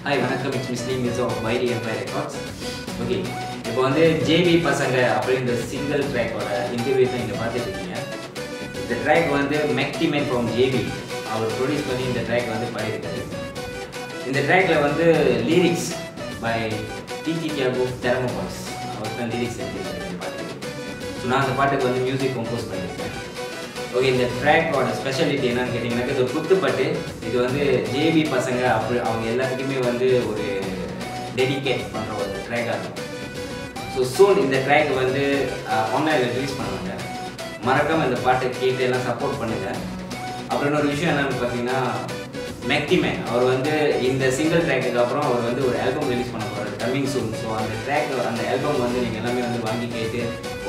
Hi, வணக்கம். It's Mr. Mizo of Mighty Empire Records. Okay, இப்போ வந்து JB பசங்க அப்படின்ற சிங்கிள் ட்ராக்கோட இன்டர்வியூ தான் இங்கே பார்த்துட்டு இருக்கீங்க. இந்த ட்ராக் வந்து மேக்டிமேன் ஃப்ரம் JB அவர் ப்ரொடியூஸ் பண்ணி இந்த ட்ராக் வந்து பாடியிருக்காரு. இந்த ட்ராக்ல வந்து லிரிக்ஸ் பை டிடி தியாகோ தெரமோ பாய்ஸ் அவர் தான் லிரிக்ஸ் எழுதியிருக்காரு பாட்டுக்கு. ஸோ நான் அந்த பாட்டுக்கு வந்து மியூசிக் கம்போஸ் பண்ணியிருக்கேன். ஓகே, இந்த ட்ராக்கோட ஸ்பெஷாலிட்டி என்னன்னு கேட்டிங்கன்னாக்க இது ஒரு குத்துப்பாட்டு. இது வந்து ஜேபி பசங்க அப்படி அவங்க எல்லாத்துக்குமே வந்து ஒரு டெடிகேட் பண்ணுற ஒரு ட்ராக்காக இருக்கும். ஸோ சூன் இந்த ட்ராக் வந்து ஆன்லைனில் ரிலீஸ் பண்ணுவாங்க. மறக்காமல் இந்த பாட்டை கேட்டு எல்லாம் சப்போர்ட் பண்ணுங்கள். அப்புறம் ஒரு விஷயம் என்னென்னு பார்த்தீங்கன்னா மேக்டிமேன் அவர் வந்து இந்த சிங்கிள் ட்ராக்குக்கு அப்புறம் அவர் வந்து ஒரு ஆல்பம் ரிலீஸ் பண்ண போகிறார் கம்மிங் சூன். ஸோ அந்த ட்ராக் அந்த ஆல்பம் வந்து நீங்கள் எல்லாமே வந்து வாங்கி கேட்டு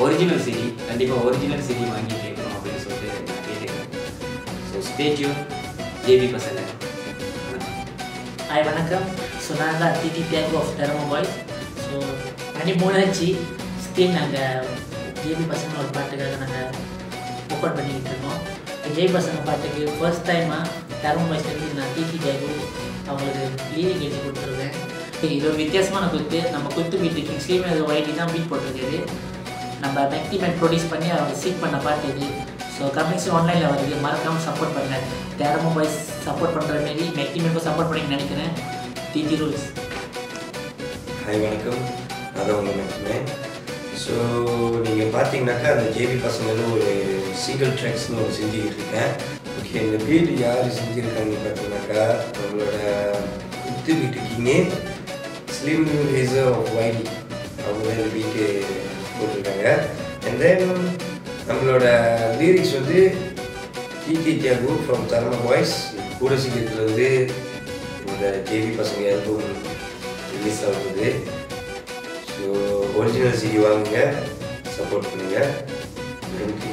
ஒரிஜினல் சிடி கண்டிப்பாக ஒரிஜினல் சிடி வாங்கி கேட்கணும் அப்படின்னு சொல்லிட்டு நான் கேட்டுக்கிறேன். ஸோ ஸ்டே டியூன் ஜேபி பசங்க. ஹாய் வணக்கம். ஸோ நான் தான் டிடி தியாகோ ஆஃப் தெரமோ பாய்ஸ். ஸோ 23 ஆச்சு ஸ்டில் நாங்கள் ஜேபி பசங்க ஒரு பாட்டுக்காக நாங்கள் ஒப்பன் பண்ணிக்கிட்டு இருக்கோம். ஜேபி பசங்க பாட்டுக்கு ஃபர்ஸ்ட் டைமாக தெரமோ பாய்ஸ்லேருந்து நான் டிடி தியாகோ அவங்களுக்கு லீரிக் எழுதி கொடுத்துருக்கேன். இது ஒரு வித்தியாசமான குத்து. நம்ம குத்து பீட்டு கிங்ஸ்லேயுமே அது ஒயிட்டி தான் பீட் போட்டிருக்காரு. நம்ம மேக்டிமேன் ப்ரொடியூஸ் பண்ணி அவங்க சீட் பண்ண பாட்டு இது. ஸோ கம்மிங்ஸ் ஆன்லைனில் வருது, மறக்காமல் சப்போர்ட் பண்ணுங்கள். தெரமோ பாய்ஸ் சப்போர்ட் பண்ணுற மாரி மேக்டிமேனுக்கும் சப்போர்ட் பண்ணி நினைக்கிறேன். DD rules. ஹாய் வணக்கம், அதான் உங்கள் மேக்டிமேன். ஸோ நீங்கள் பார்த்தீங்கன்னாக்கா அந்த ஜேபி பசங்களும் ஒரு சிங்கிள் ட்ராக்ஸ்னு ஒன்று செஞ்சுக்கிட்டு இருக்கேன். ஓகே, இந்த பீட் யார் செஞ்சுருக்காங்கன்னு பார்த்தீங்கன்னாக்கா நம்மளோட குத்து பீட்டுக்கிங்கே ஸ்லிம் ரேசர் ஆஃப் வைடி அவங்க தான் இந்த பீட்டு போட்டிருக்காங்க. அண்ட் தென் நம்மளோட லிரிக்ஸ் வந்து டிடி தியாகோ ஃப்ரம் தெரமோ பாய்ஸ். கூட சீக்கிரத்தில் வந்து இந்த ஜேபி பசங்க ஆல்பம் ரிலீஸ் ஆகுது. ஸோ ஒரிஜினல் சிடி வாங்குங்க, சப்போர்ட் பண்ணுங்கள். நன்றி.